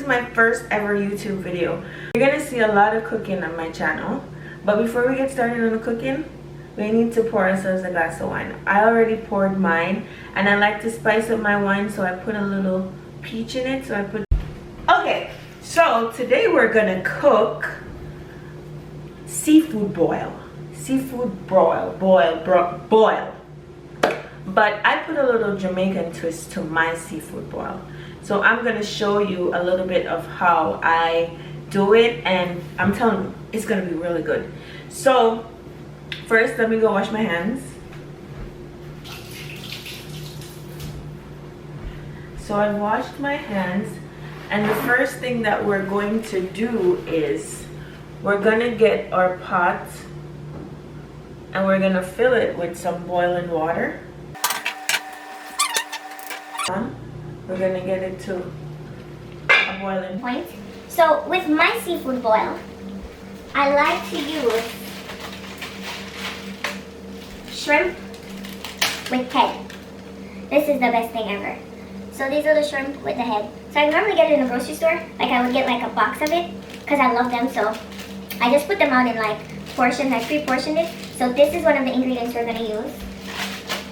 my first ever YouTube video. You're gonna see a lot of cooking on my channel, but before we get started on the cooking, we need to pour ourselves a glass of wine. I already poured mine, and I like to spice up my wine, so I put a little peach in it. Okay, so today we're gonna cook seafood boil. Boil. But I put a little Jamaican twist to my seafood boil. So I'm gonna show you a little bit of how I do it, and I'm telling you, it's gonna be really good. So first, let me go wash my hands. So I've washed my hands, and the first thing that we're going to do is we're gonna get our pot and we're gonna fill it with some boiling water. We're gonna get it to a boiling point. So with my seafood boil, I like to use shrimp with head. This is the best thing ever. So these are the shrimp with the head. So I normally get it in a grocery store. Like I would get like a box of it because I love them. So I just put them out in like portions. I pre-portioned it. So this is one of the ingredients we're gonna use.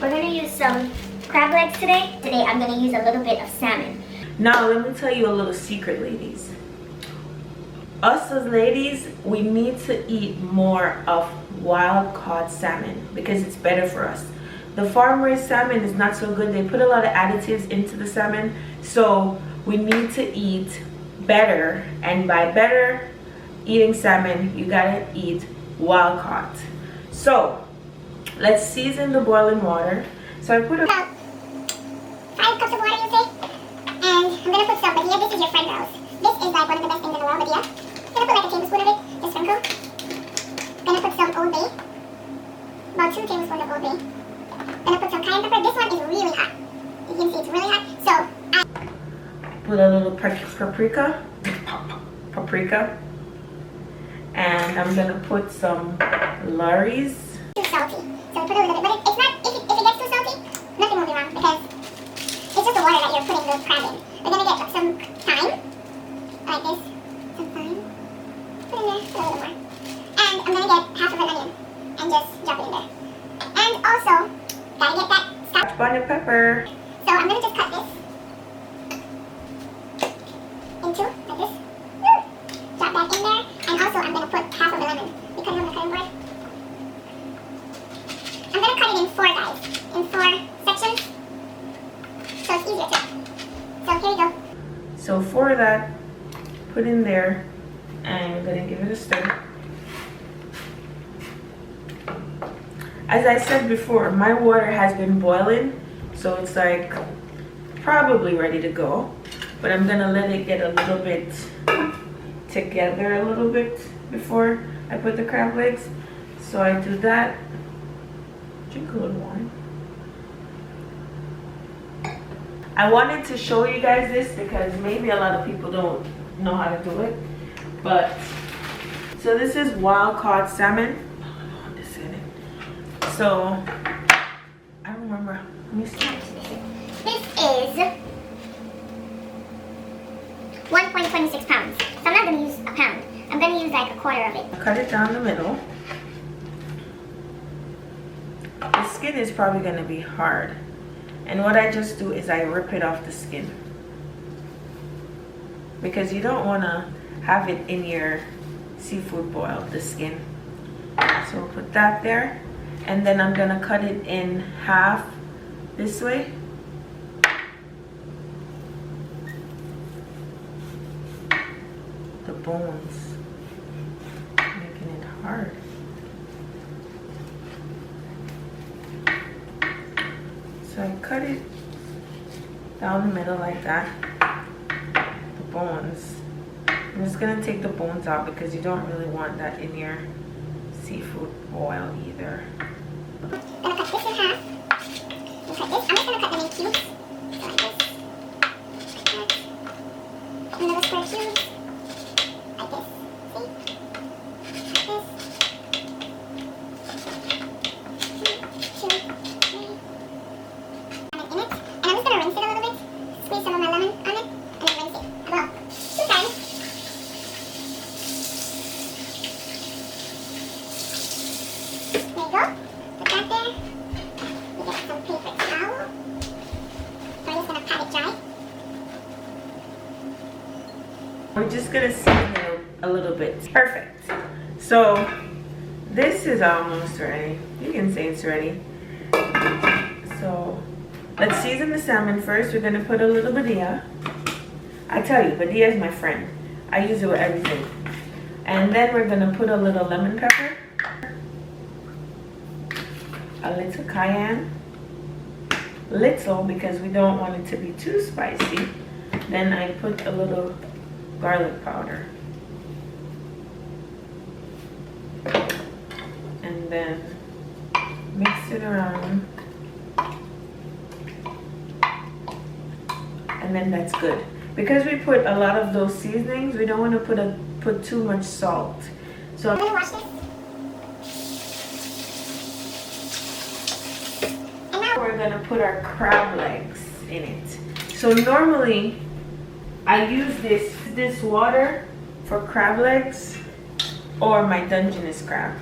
We're gonna use some crab legs today. Today I'm gonna use a little bit of salmon. Now let me tell you a little secret, ladies. Us as ladies, we need to eat more of wild caught salmon because it's better for us. The farm raised salmon is not so good. They put a lot of additives into the salmon, so we need to eat better, and by better eating salmon, you gotta eat wild caught. So let's season the boiling water. So I put about 5 cups of water, you say, and I'm gonna put some Badia. This is your friend girls. This is like one of the best things in the world, Badia. I'm gonna put like a tablespoon of it, just sprinkle. Gonna put some Old Bay, about 2 tablespoons of Old Bay. Gonna put some cayenne pepper. This one is really hot. You can see it's really hot. So I put a little paprika, and I'm gonna put some Lurries. Too salty, so I put a little bit, but it's not. If it gets too salty, nothing will be wrong because it's just the water that you're putting the crab in. We're gonna get some thyme, like this. Some thyme. Put in there, put a little more. And I'm gonna get half of an onion and just drop it in there. And also, gotta get that Scotch bonnet pepper. So I'm gonna just cut this into like this. Drop that in there. And also I'm gonna put half of a lemon. You cut it on the cutting board. I'm gonna cut it in 4, guys. In 4 sections. So it's easier to. So here we go. So for that, put in there, and I'm gonna give it a stir. As I said before, my water has been boiling, so it's like probably ready to go. But I'm gonna let it get a little bit together a little bit before I put the crab legs. So I do that. Drink a little wine. I wanted to show you guys this because maybe a lot of people don't know how to do it. But so this is wild caught salmon. So I don't remember. Let me see. This is 1.26 pounds. So I'm not gonna use a pound. I'm gonna use like a quarter of it. Cut it down the middle. The skin is probably gonna be hard. And what I just do is I rip it off the skin. Because you don't wanna have it in your seafood boil, the skin. So we'll put that there. And then I'm gonna cut it in half this way. The bones, making it hard. So I cut it down the middle like that. The bones. I'm just gonna take the bones out because you don't really want that in your seafood boil either. I'm gonna cut this in half. And cut this. I'm just gonna cut them in cubes. So like this. Like that. And little square cubes. Like this. See? Like this. 2, 3. And in it. And I'm just gonna rinse it a little bit. Squeeze some of my lemon on it. And then rinse it. About 2 seconds. We're just gonna season it a little bit. Perfect. So this is almost ready. You can say it's ready. So let's season the salmon first. We're gonna put a little Badia. I tell you, Badia is my friend. I use it with everything. And then we're gonna put a little lemon pepper, a little cayenne, little because we don't want it to be too spicy. Then I put a little garlic powder. And then mix it around. And then that's good. Because we put a lot of those seasonings, we don't want to put too much salt. So I'm gonna wash this. And now we're gonna put our crab legs in it. So normally I use this water for crab legs or my Dungeness crab.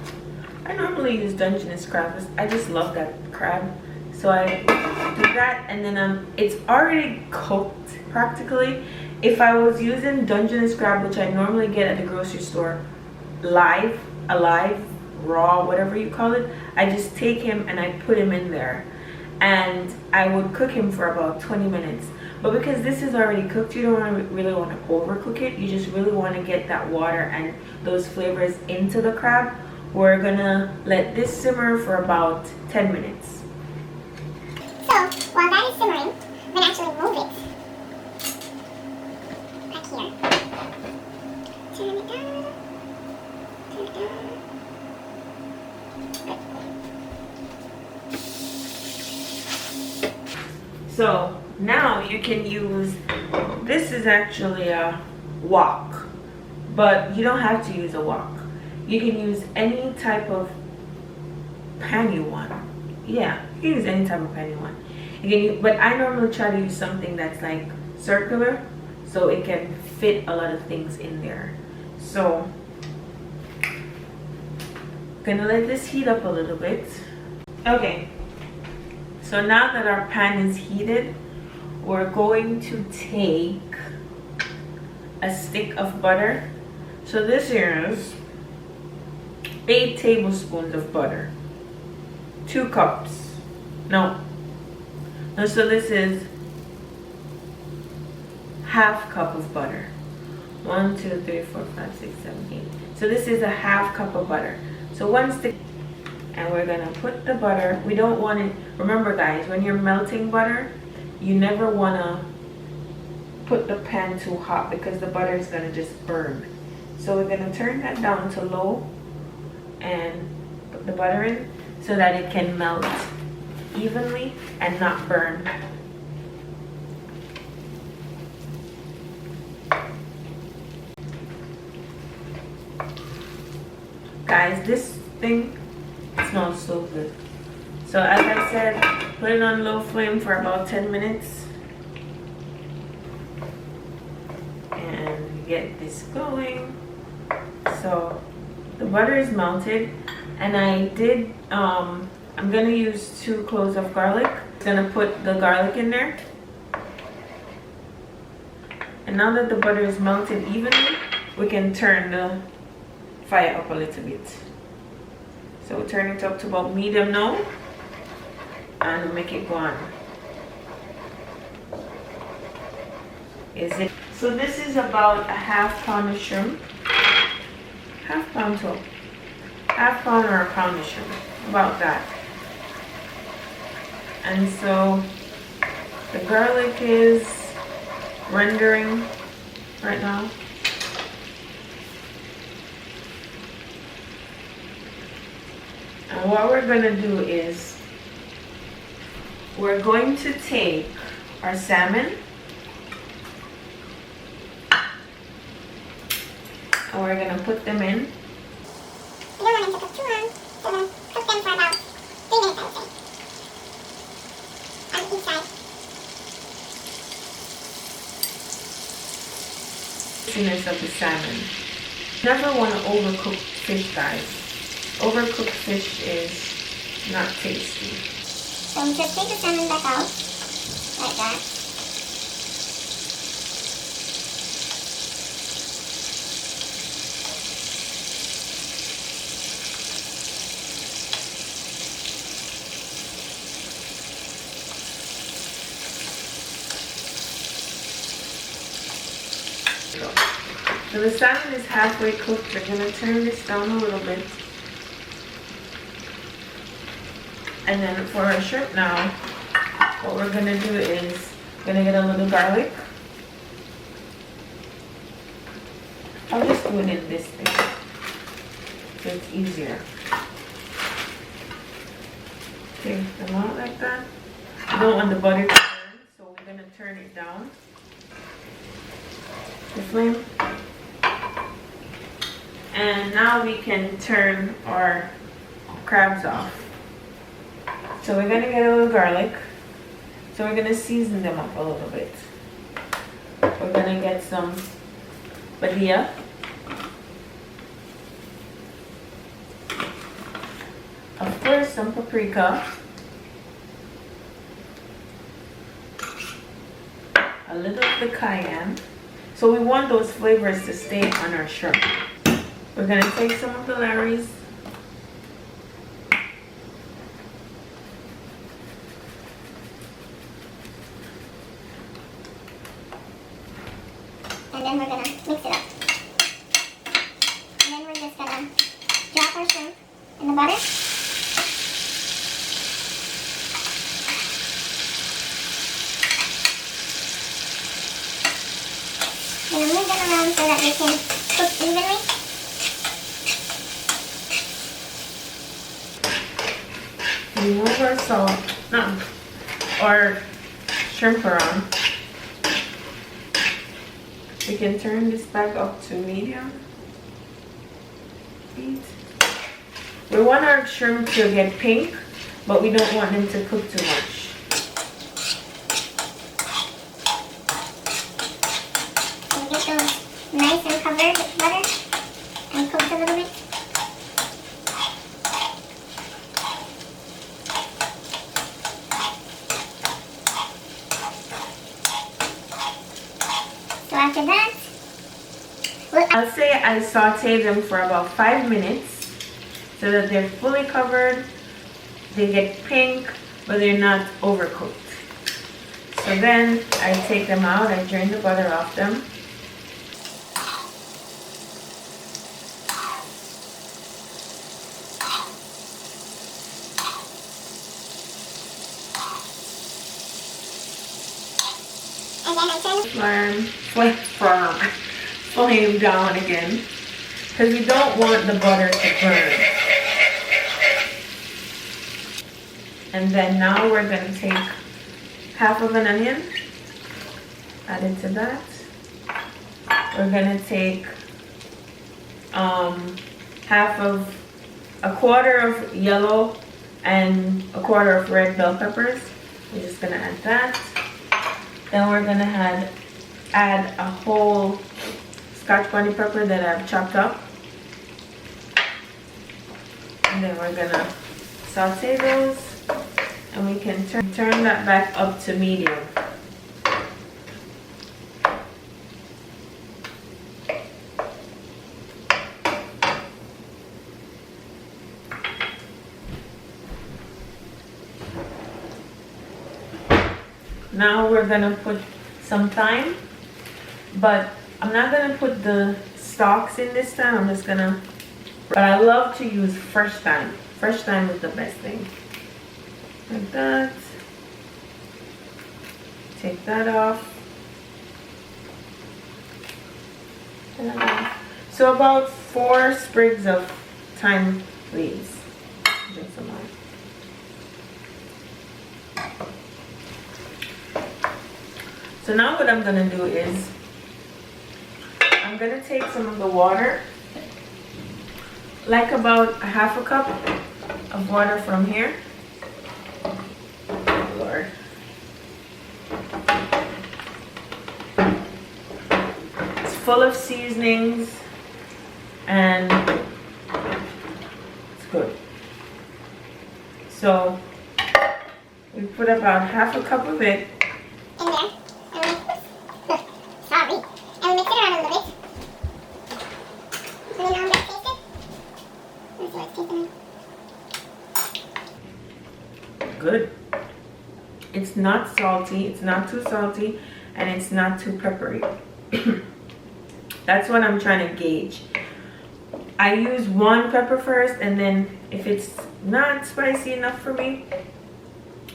I normally use Dungeness crab. I just love that crab. So I do that, and then it's already cooked practically. If I was using Dungeness crab, which I normally get at the grocery store, alive, raw, whatever you call it, I just take him and I put him in there. And I would cook him for about 20 minutes. But because this is already cooked, you don't really want to overcook it. You just really want to get that water and those flavors into the crab. We're gonna let this simmer for about 10 minutes. So, while that is simmering, I'm gonna actually move it back here. Turn it down. Turn it down. Good. So now you can use, this is actually a wok, but you don't have to use a wok. You can use any type of pan you want. Yeah, you can use any type of pan you want. You can use, but I normally try to use something that's like circular, so it can fit a lot of things in there. So gonna let this heat up a little bit. Okay, so now that our pan is heated, we're going to take a stick of butter. So this is 8 tablespoons of butter, 2 cups. No, so this is half cup of butter. 1, 2, 3, 4, 5, 6, 7, 8. So this is a half cup of butter. So 1 stick, and we're gonna put the butter. We don't want it, remember guys, when you're melting butter, you never wanna put the pan too hot because the butter is gonna just burn. So we're gonna turn that down to low and put the butter in so that it can melt evenly and not burn. Guys, this thing smells so good. So as I said, put it on low flame for about 10 minutes and get this going. So the butter is melted, and I did I'm gonna use 2 cloves of garlic. I'm gonna put the garlic in there, and now that the butter is melted evenly, we can turn the fire up a little bit. So we'll turn it up to about medium now and make it go on. So this is about a half pound of shrimp. Half pound or a pound of shrimp, about that. And so the garlic is rendering right now. And what we're gonna do is we're going to take our salmon and we're gonna put them in. You don't want them to cook too long, so cook them for about 3 minutes, I would say. On each side. Juiciness of the salmon. Never want to overcook fish, guys. Overcooked fish is not tasty. So we just take the salmon back out, like that. go. So the salmon is halfway cooked. We're gonna turn this down a little bit. And then for our shrimp now, what we're gonna do is gonna get a little garlic. I'll just do it in this thing, so it's easier. Take them out like that. You don't want the butter to burn, so we're gonna turn it down the flame. And now we can turn our crabs off. So we're gonna get a little garlic. So we're gonna season them up a little bit. We're gonna get some badia. Of course, some paprika. A little of the cayenne. So we want those flavors to stay on our shrimp. We're gonna take some of the Larry's. And then we're gonna mix it up. And then we're just gonna drop our shrimp in the butter. And move them around so that they can cook evenly. We move our salt, our shrimp around. We can turn this back up to medium heat. We want our shrimp to get pink, but we don't want them to cook too much. And get those nice and covered with butter and cooked a little bit. So after that, I'll say I saute them for about 5 minutes so that they're fully covered, they get pink, but they're not overcooked. So then I take them out, I drain the butter off them. and then I turn Flame down again, because we don't want the butter to burn. And then now we're going to take half of an onion, add it to that. We're going to take a quarter of yellow and a quarter of red bell peppers. We're just going to add that. Then we're going to add a whole Scotch bonnet pepper that I've chopped up. And then we're gonna saute those, and we can turn that back up to medium. Now we're gonna put some thyme, but I'm not gonna put the stalks in this time. I'm just gonna, but I love to use fresh thyme. Fresh thyme is the best thing. Like that. Take that off. So about 4 sprigs of thyme leaves. Just a lot. So now what I'm gonna do is I'm gonna take some of the water, like about a half a cup of water from here. Oh Lord. It's full of seasonings and it's good. So we put about half a cup of it in there. Sorry. And we mix it around a little bit. And then I'm going to taste it. Let's see what's tasting like. Good. It's not salty, it's not too salty, and it's not too peppery. That's what I'm trying to gauge. I use one pepper first, and then if it's not spicy enough for me,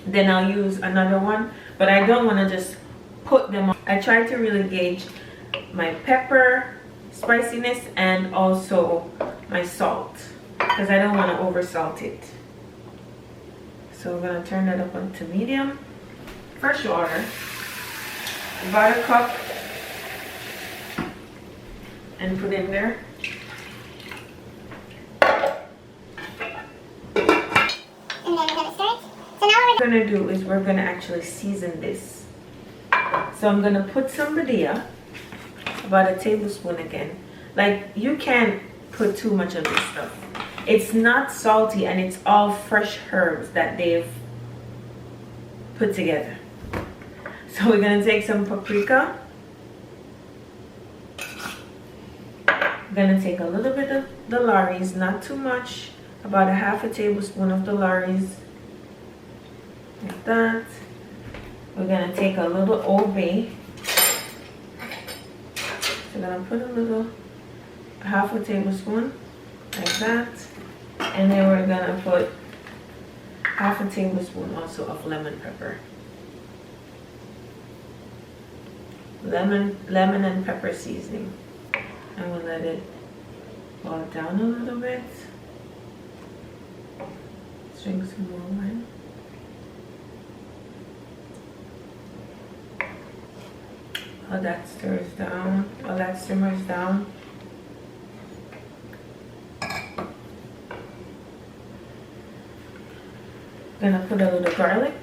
then I'll use another one. But I don't want to just put them on. I try to really gauge my pepper spiciness and also my salt, because I don't want to over salt it. So we're going to turn that up onto medium. Fresh water, about a cup, and put in there. And then we're going to start. So now What we're going to do is we're going to actually season this. So I'm going to put some badilla, about a tablespoon again. Like, you can't put too much of this stuff. It's not salty, and it's all fresh herbs that they've put together. So we're going to take some paprika. I'm going to take a little bit of the Laurie's, not too much, about a half a tablespoon of the Laurie's, like that. We're going to take a little Old Bay. So I'm going to put a little, half a tablespoon, like that. And then we're going to put half a tablespoon also of lemon pepper. Lemon and pepper seasoning. And we'll let it boil down a little bit. Let's drink some more wine. While that stirs down, while that simmers down, gonna put a little garlic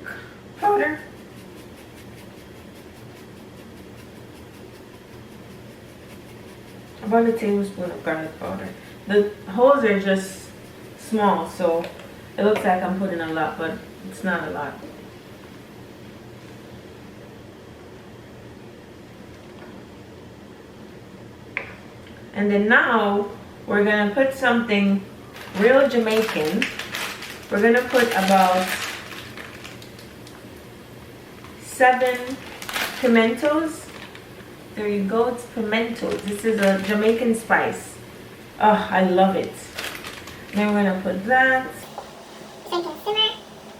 powder. About a tablespoon of garlic powder. The holes are just small, so it looks like I'm putting a lot, but it's not a lot. And then now we're gonna put something real Jamaican. We're gonna put about 7 pimentos. There you go, it's pimentos. This is a Jamaican spice. Oh, I love it. Then we're gonna put that. so you can simmer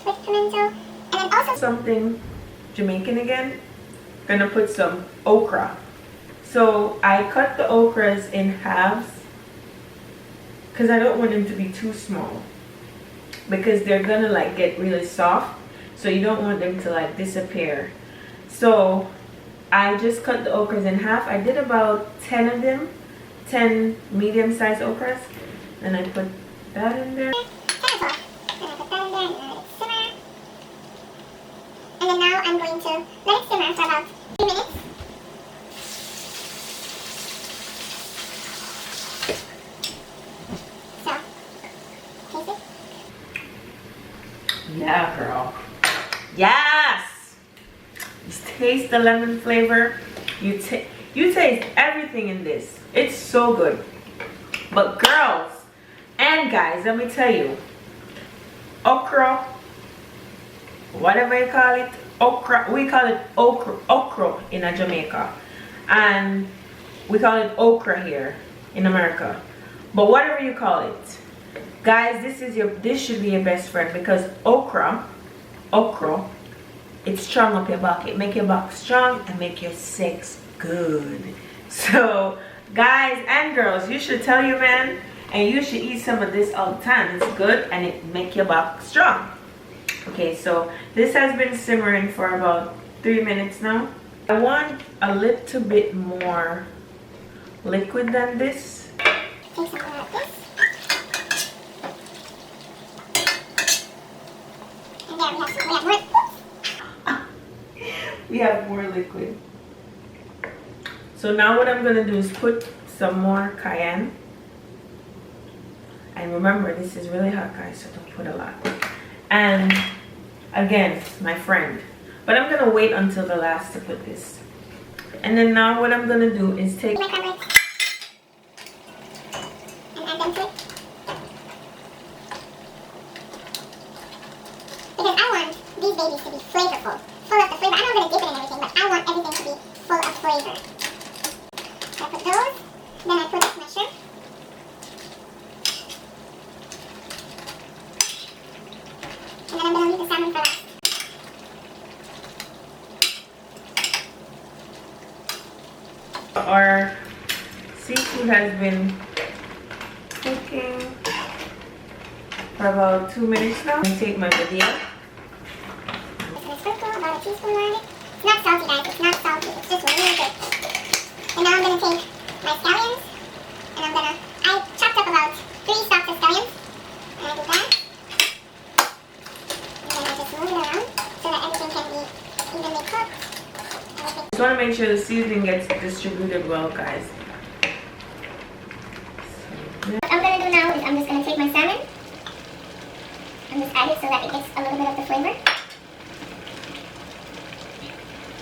with pimento. And then also Something Jamaican again. Gonna put some okra. So I cut the okras in halves because I don't want them to be too small, because they're gonna like get really soft, so you don't want them to like disappear. So I just cut the okras in half. I did about 10 of them, 10 medium-sized okras, and I put that in there. 10 o'clock. And I put that in there and let it simmer. And then now I'm going to let it simmer for about 3 minutes. So, taste it. Yeah, girl. Yes. Just taste the lemon flavor. You taste everything in this. It's so good. But girls and guys, let me tell you, okra, whatever you call it, okra, we call it okra in Jamaica, and we call it okra here in America. But whatever you call it, guys, this should be your best friend, because okra, it strong up your back. It make your back strong and make your sex good. So guys and girls, you should tell your man, and you should eat some of this all the time. It's good and it make your back strong. Okay, so this has been simmering for about 3 minutes now. I want a little bit more liquid than this. Take some more of this. And there we have more. We have more liquid. So now what I'm gonna do is put some more cayenne. And remember, this is really hot, guys, so don't put a lot. And again, my friend. But I'm gonna wait until the last to put this. And then now what I'm gonna do is take My crab legs. And add them to it. Because I want these babies to be flavorful. Full of the flavor. I know I'm going to dip it in everything, but I want everything to be full of flavor. So I put those. Then I put my shrimp. And then I'm going to leave the salmon for last. Our seafood has been cooking for about 2 minutes now. I'm going to take my video. I'm going to sprinkle about a teaspoon on it. It's not salty, guys. It's not salty. It's just really good. And now I'm going to take my scallions. And I chopped up about 3 stalks of scallions. And I do that. And then I just move it around so that everything can be evenly cooked. Just want to make sure the seasoning gets distributed well, guys. What I'm going to do now is I'm just going to take my salmon and just add it so that it gets a little bit of the flavor.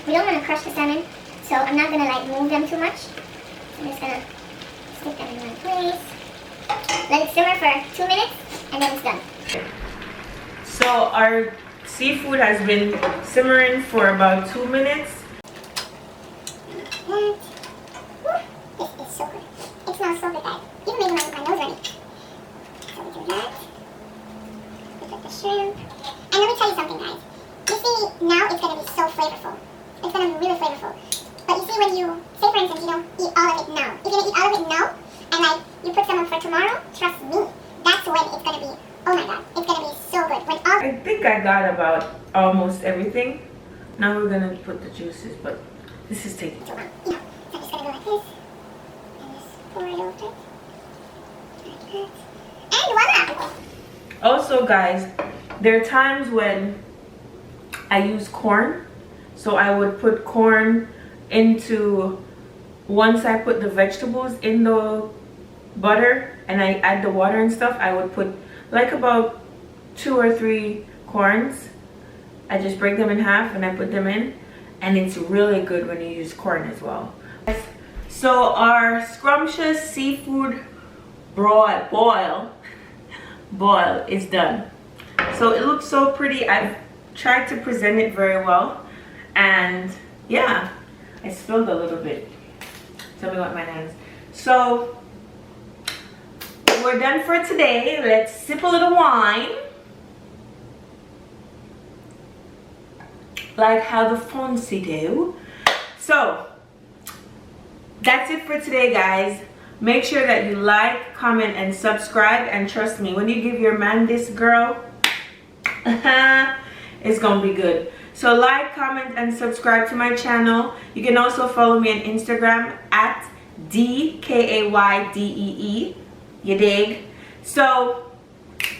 We don't want to crush the salmon, so I'm not going to like move them too much. I'm just going to stick them in one place. Let it simmer for 2 minutes and then it's done. So our seafood has been simmering for about 2 minutes. This is so good. It smells so good, guys. Even making my nose ready. So we do that. We put the shrimp. And let me tell you something, guys. You see, now it's going to be so flavorful. It's going to be really flavorful. But you see, when you, say for instance, you don't eat all of it now. If you're going to eat all of it now, and like, you put some up for tomorrow, trust me, that's when it's going to be, oh my god, it's going to be so good. When all I think I got about almost everything. Now we're going to put the juices, but this is taking so long. So I'm just going to go like this. And just pour it over. Like that. And voila! Also, guys, there are times when I use corn. So I would put corn into, once I put the vegetables in the butter and I add the water and stuff, I would put like about 2 or 3 corns. I just break them in half and I put them in, and it's really good when you use corn as well. So our scrumptious seafood boil is done. So it looks so pretty. I've tried to present it very well, and yeah, I spilled a little bit. Tell me what my hands. So we're done for today. Let's sip a little wine, like how the Fonzie do. So that's it for today, guys. Make sure that you like, comment, and subscribe. And trust me, when you give your man this, girl, it's gonna be good. So like, comment, and subscribe to my channel. You can also follow me on Instagram at DKAYDEE. You dig? So,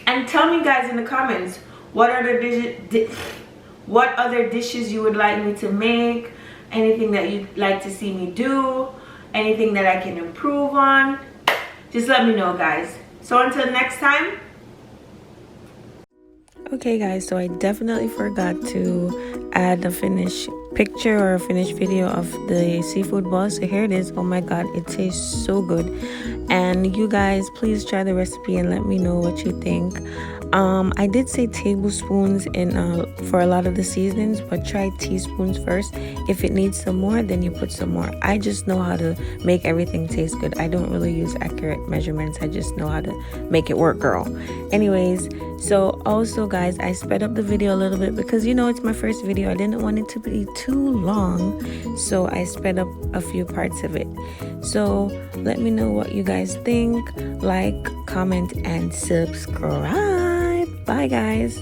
and tell me, guys, in the comments, what other dishes you would like me to make, anything that you'd like to see me do, anything that I can improve on. Just let me know, guys. So until next time. Okay, guys, so I definitely forgot to add a finished picture or a finished video of the seafood bowl. So here it is. Oh my god, it tastes so good. And you guys, please try the recipe and let me know what you think. I did say tablespoons in for a lot of the seasonings, but try teaspoons first. If it needs some more, then you put some more. I just know how to make everything taste good. I don't really use accurate measurements. I just know how to make it work, girl. Anyways, so also, guys, I sped up the video a little bit because, you know, it's my first video. I didn't want it to be too long, so I sped up a few parts of it. So let me know what you guys think. Like, comment, and subscribe. Bye, guys.